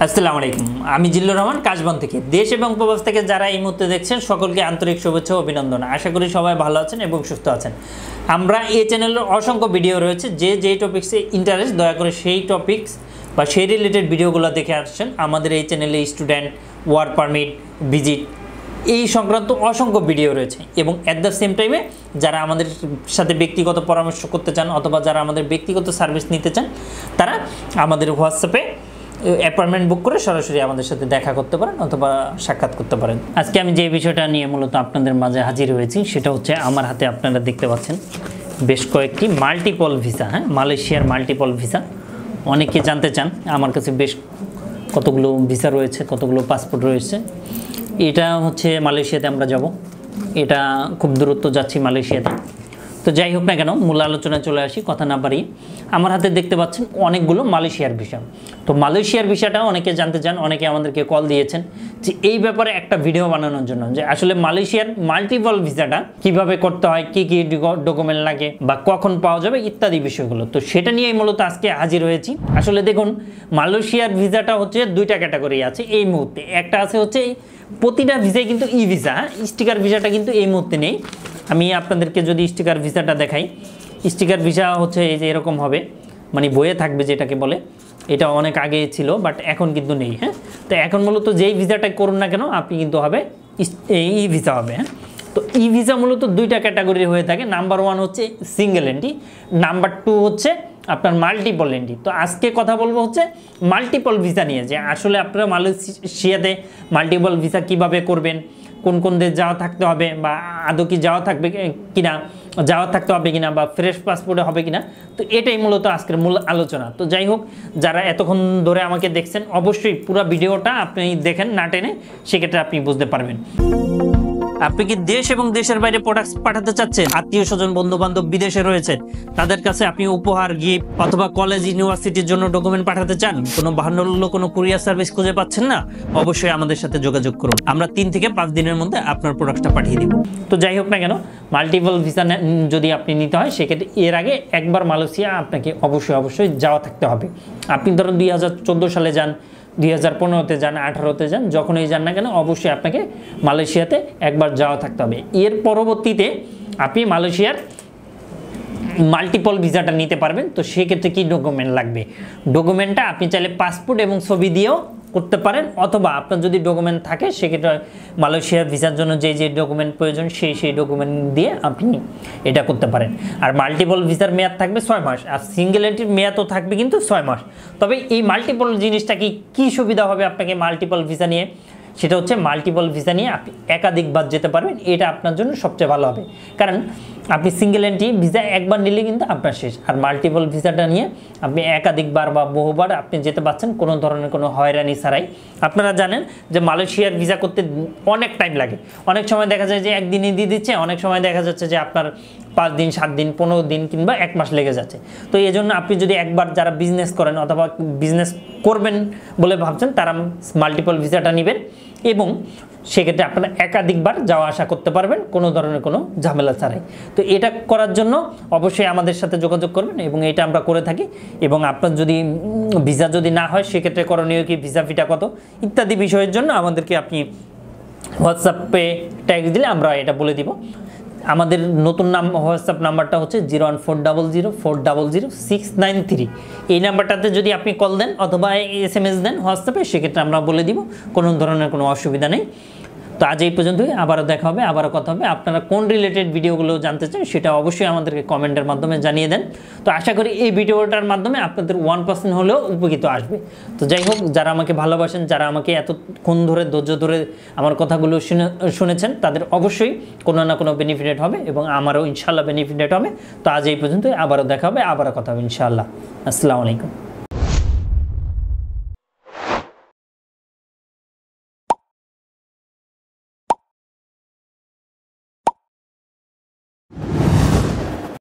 আসসালামু আলাইকুম, আমি জিল্লুর রহমান কাশবন থেকে। দেশ এবং প্রবাস থেকে যারা এই মুহূর্তে দেখছেন সকলকে আন্তরিক শুভেচ্ছা ও অভিনন্দন। আশা করি সবাই ভালো আছেন এবং সুস্থ আছেন। আমরা এই চ্যানেলের অসংখ্য ভিডিও রয়েছে, যেই টপিক্সে ইন্টারেস্ট দয়া করে সেই টপিক্স বা সেই রিলেটেড ভিডিওগুলো দেখে আসছেন। আমাদের এই চ্যানেলে স্টুডেন্ট, ওয়ার্ক পারমিট, ভিজিট এই সংক্রান্ত অসংখ্য ভিডিও রয়েছে এবং অ্যাট দ্য সেম টাইমে যারা আমাদের সাথে ব্যক্তিগত পরামর্শ করতে চান অথবা যারা আমাদের ব্যক্তিগত সার্ভিস নিতে চান তারা আমাদের হোয়াটসঅ্যাপে অ্যাপয়েন্টমেন্ট বুক করে সরাসরি আমাদের সাথে দেখা করতে পারেন অথবা সাক্ষাৎ করতে পারেন। আজকে আমি যে বিষয়টা নিয়ে মূলত আপনাদের মাঝে হাজির হয়েছি সেটা হচ্ছে আমার হাতে আপনারা দেখতে পাচ্ছেন বেশ কয়েকটি মাল্টিপল ভিসা, মালয়েশিয়ার মাল্টিপল ভিসা। অনেকে জানতে চান আমার কাছে বেশ কতগুলো ভিসা রয়েছে, কতগুলো পাসপোর্ট রয়েছে। এটা হচ্ছে মালয়েশিয়াতে আমরা যাব, এটা খুব দূরত্ব যাচ্ছি মালয়েশিয়াতে। তো যাই হোক না কেন, মূল আলোচনায় চলে আসি, কথা না পারি। আমার হাতে দেখতে পাচ্ছেন অনেকগুলো মালয়েশিয়ার ভিসা। তো মালয়েশিয়ার ভিসাটা অনেকে জানতে চান, অনেকে আমাদেরকে কল দিয়েছেন যে এই ব্যাপারে একটা ভিডিও বানানোর জন্য, যে আসলে মালয়েশিয়ার মাল্টিপল ভিসাটা কিভাবে করতে হয়, কি কি ডকুমেন্ট লাগে বা কখন পাওয়া যাবে ইত্যাদি বিষয়গুলো। তো সেটা নিয়েই মূলত আজকে হাজির হয়েছি। আসলে দেখুন, মালয়েশিয়ার ভিসাটা হচ্ছে দুইটা ক্যাটাগরি আছে এই মুহূর্তে। একটা আছে হচ্ছে প্রতিটা ভিসাই কিন্তু ই ভিসা, স্টিকার ভিসাটা কিন্তু এই মুহূর্তে নেই। আমি আপনাদেরকে যদি স্টিকার ভিসাটা দেখাই, স্টিকার ভিসা হচ্ছে এই যে এরকম হবে, মানে বইয়ে থাকবে যেটাকে বলে। এটা অনেক আগে ছিল বাট এখন কিন্তু নেই। তো এখন মূলত যেই ভিসাটাই করুন না কেন আপনি কিন্তু হবে ই ভিসা হবে। তো ই ভিসা মূলত দুইটা ক্যাটাগরি হয়ে থাকে। নাম্বার 1 হচ্ছে সিঙ্গেল এন্ট্রি, নাম্বার 2 হচ্ছে আপনার মাল্টিপল এন্ট্রি। তো আজকে কথা বলবো হচ্ছে মাল্টিপল ভিসা নিয়ে, যে আসলে আপনারা মালয়েশিয়াতে মাল্টিপল ভিসা কিভাবে করবেন, কোন কোন দেশ যাওয়া থাকতে হবে বা আদৌ কি যাওয়া থাকবে কিনা, যাওয়া থাকতে হবে কিনা বা ফ্রেশ পাসপোর্টে হবে কিনা। তো এটাই মূলত আজকের মূল আলোচনা। তো যাই হোক, যারা এতক্ষণ ধরে আমাকে দেখছেন অবশ্যই পুরো ভিডিওটা আপনি দেখেন, না টেনে, সেক্ষেত্রে আপনি বুঝতে পারবেন। আপনি কি দেশ এবং দেশের বাইরে প্রোডাক্টস পাঠাতে চাচ্ছেন? আত্মীয় স্বজন, বন্ধু বান্ধব বিদেশে রয়েছে, তাদের কাছে আপনি উপহার, গিফট অথবা কলেজ, ইউনিভার্সিটির জন্য ডকুমেন্ট পাঠাতে চান, কোনো বাহান্ন কোনো কুরিয়ার সার্ভিস খুঁজে পাচ্ছেন না, অবশ্যই আমাদের সাথে যোগাযোগ করুন। আমরা 3 থেকে 5 দিনের মধ্যে আপনার প্রোডাক্টটা পাঠিয়ে দিব। তো যাই হোক না কেন, মাল্টিপল ভিসা যদি আপনি নিতে হয় সেক্ষেত্রে এর আগে একবার মালয়েশিয়া আপনাকে অবশ্যই যাওয়া থাকতে হবে। আপনি ধরুন 2014 সালে যান, 2015-তে যান, 18-তে যান, যখনই যান না কেন অবশ্যই আপনাকে মালয়েশিয়াতে একবার যাওয়া থাকতে হবে। এর পরবর্তীতে আপনি মালয়েশিয়ার মাল্টিপল ভিসাটা নিতে পারবেন। তো সেক্ষেত্রে কী ডকুমেন্ট লাগবে? ডকুমেন্টটা আপনি চাইলে পাসপোর্ট এবং ছবি দিয়েও করতে পারেন, অথবা আপনার যদি ডকুমেন্ট থাকে সেক্ষেত্রে মালয়েশিয়ার ভিসার জন্য যে ডকুমেন্ট প্রয়োজন সেই ডকুমেন্ট দিয়ে আপনি এটা করতে পারেন। আর মাল্টিপল ভিসার মেয়াদ থাকবে 6 মাস, আর সিঙ্গেল এন্ট্রির মেয়াদও থাকবে কিন্তু 6 মাস। তবে এই মাল্টিপল জিনিসটা কি সুবিধা হবে আপনাকে মাল্টিপল ভিসা নিয়ে, সেটা হচ্ছে মাল্টিপল ভিসা নিয়ে আপনি একাধিকবার যেতে পারবেন। এটা আপনার জন্য সবচেয়ে ভালো হবে, কারণ আপনি সিঙ্গেল এন্ট্রি ভিসা একবার নিলে কিন্তু আপনার শেষ, আর মাল্টিপল ভিসাটা নিয়ে আপনি একাধিকবার বা বহুবার আপনি যেতে পারছেন কোনো ধরনের কোনো হয়রানি ছাড়াই। আপনারা জানেন যে মালয়েশিয়ার ভিসা করতে অনেক টাইম লাগে। অনেক সময় দেখা যায় যে একদিনই দিয়ে দিচ্ছে, অনেক সময় দেখা যাচ্ছে যে আপনার 5 দিন, 7 দিন, 15 দিন কিংবা 1 মাস লেগে যাচ্ছে। তো এই জন্য আপনি যদি একবার যারা বিজনেস করেন অথবা বিজনেস করবেন বলে ভাবছেন তারা মাল্টিপল ভিসাটা নেবেন এবং সেক্ষেত্রে আপনারা একাধিকবার যাওয়া আসা করতে পারবেন কোনো ধরনের কোনো ঝামেলা ছাড়াই। তো এটা করার জন্য অবশ্যই আমাদের সাথে যোগাযোগ করবেন এবং এটা আমরা করে থাকি। এবং আপনার যদি ভিসা যদি না হয় সেক্ষেত্রে করণীয় কি, ভিসা ফিটা কত ইত্যাদি বিষয়ের জন্য আমাদেরকে আপনি হোয়াটসঅ্যাপে ট্যাগ দিলে আমরা এটা বলে দিব। আমাদের নতুন হোয়াটসঅ্যাপ নাম্বারটা হচ্ছে 01400400693। এই নাম্বারটাতে যদি আপনি কল দেন অথবা SMS দেন হোয়াটসঅ্যাপে, সেক্ষেত্রে আমরা বলে দিব, কোনো ধরনের কোনো অসুবিধা নেই। তো আজ এই পর্যন্তই, আবারও দেখা হবে, আবারও কথা হবে। আপনারা কোন রিলেটেড ভিডিওগুলো জানতে চান সেটা অবশ্যই আমাদেরকে কমেন্টের মাধ্যমে জানিয়ে দেন। তো আশা করি এই ভিডিওটার মাধ্যমে আপনাদের 1% হলেও উপকৃত আসবে। তো যাই হোক, যারা আমাকে ভালোবাসেন, যারা আমাকে এতক্ষণ ধরে ধৈর্য ধরে আমার কথাগুলো শুনেছেন, তাদের অবশ্যই কোনো না কোনো বেনিফিটেড হবে এবং আমারও ইনশাআল্লাহ বেনিফিটেড হবে। তো আজ এই পর্যন্তই, আবারও দেখা হবে, আবারও কথা হবে ইনশাআল্লাহ। আসসালামু আলাইকুম।